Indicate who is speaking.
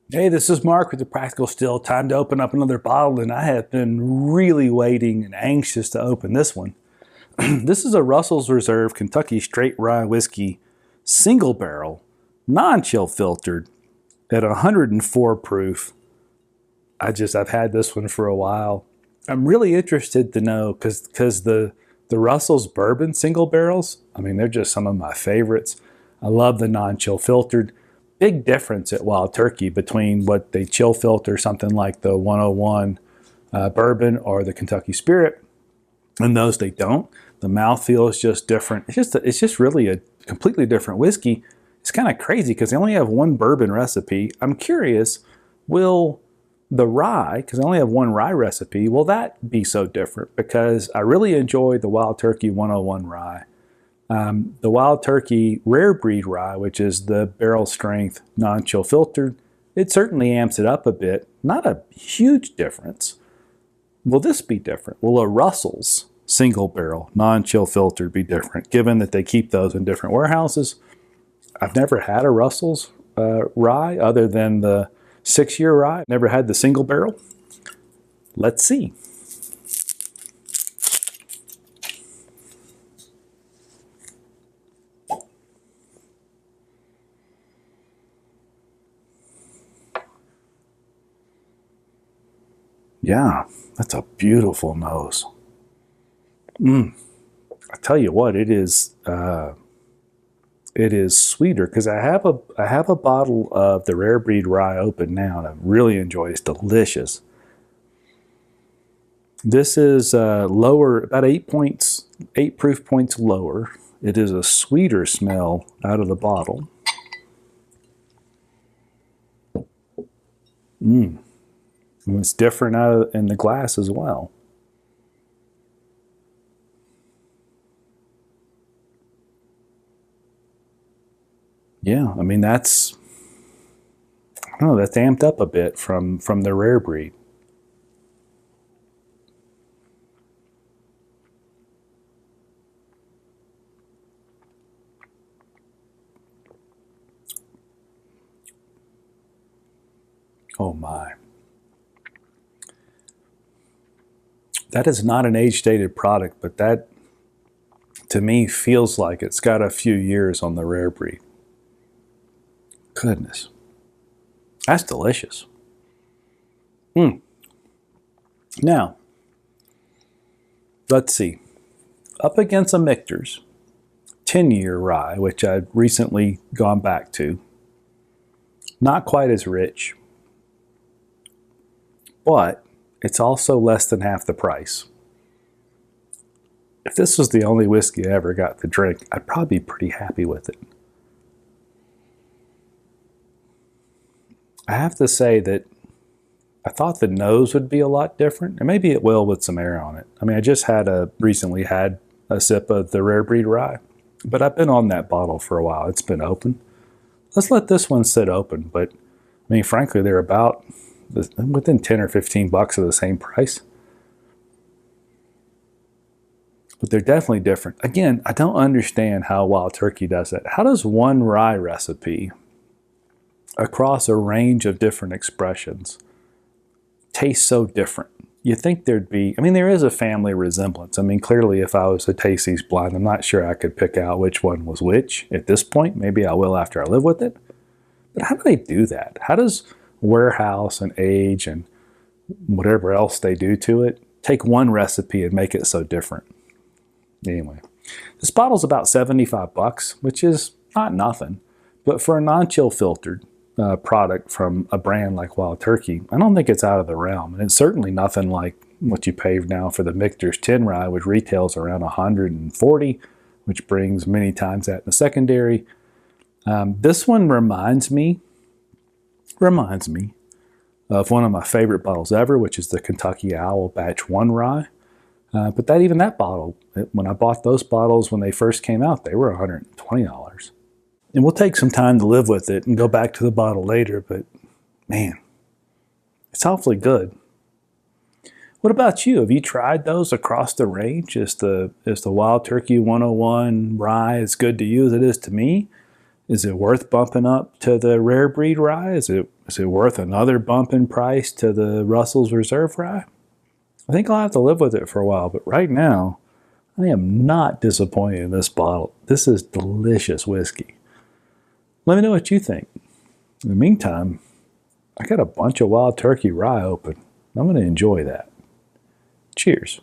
Speaker 1: Hey, this is Mark with the Practical Still. Time to open up another bottle, and I have been really waiting and anxious to open this one. This is a Russell's Reserve Kentucky Straight Rye Whiskey, single barrel, non-chill filtered, at 104 proof. I've had this one for a while. I'm really interested to know because the Russell's bourbon single barrels, I mean, they're just some of my favorites. I love the non-chill filtered. Big difference at Wild Turkey between what they chill filter, something like the 101 bourbon or the Kentucky Spirit, and those they don't. The mouthfeel is just different. It's just really a completely different whiskey. It's kind of crazy because they only have one bourbon recipe. I'm curious, will the rye, because I only have one rye recipe, will that be so different? Because I really enjoy the Wild Turkey 101 rye. The Wild Turkey Rare Breed Rye, which is the barrel strength non-chill filtered, it certainly amps it up a bit. Not a huge difference. Will this be different? Will a Russell's single barrel non-chill filtered be different, given that they keep those in different warehouses? I've never had a Russell's rye other than the 6-year rye. Never had the single barrel. Let's see. Yeah, that's a beautiful nose. I tell you what, it is sweeter because I have a bottle of the Rare Breed Rye open now, and I really enjoy it. It's delicious. This is lower, about 8 proof points lower. It is a sweeter smell out of the bottle. And it's different out in the glass as well. Yeah, I mean that's amped up a bit from the Rare Breed. Oh my. That is not an age-dated product, but that to me feels like it's got a few years on the Rare Breed. Goodness. That's delicious. Now, let's see. Up against a Michter's 10-year rye, which I've recently gone back to. Not quite as rich, but it's also less than half the price. If this was the only whiskey I ever got to drink, I'd probably be pretty happy with it. I have to say that I thought the nose would be a lot different, and maybe it will with some air on it. I mean, I just recently had a sip of the Rare Breed Rye, but I've been on that bottle for a while. It's been open. Let's let this one sit open, but I mean, frankly, they're about within 10 or 15 bucks of the same price. But they're definitely different. Again, I don't understand how Wild Turkey does that. How does one rye recipe across a range of different expressions taste so different? You think there'd be, I mean, there is a family resemblance. I mean, clearly if I was to taste these blind, I'm not sure I could pick out which one was which at this point. Maybe I will after I live with it. But how do they do that? How does warehouse and age and whatever else they do to it take one recipe and make it so different? Anyway, this bottle's about 75 bucks, which is not nothing. But for a non-chill filtered product from a brand like Wild Turkey, I don't think it's out of the realm. And it's certainly nothing like what you pay now for the Michter's 10 Rye, which retails around 140, which brings many times that in the secondary. This one reminds me of one of my favorite bottles ever, which is the Kentucky Owl Batch 1 Rye. But even that bottle, when I bought those bottles when they first came out, they were $120. And we'll take some time to live with it and go back to the bottle later, but man, it's awfully good. What about you? Have you tried those across the range? Is the Wild Turkey 101 Rye as good to you as it is to me? Is it worth bumping up to the Rare Breed Rye? Is Is it worth another bump in price to the Russell's Reserve Rye? I think I'll have to live with it for a while, but right now, I am not disappointed in this bottle. This is delicious whiskey. Let me know what you think. In the meantime, I got a bunch of Wild Turkey Rye open. I'm going to enjoy that. Cheers.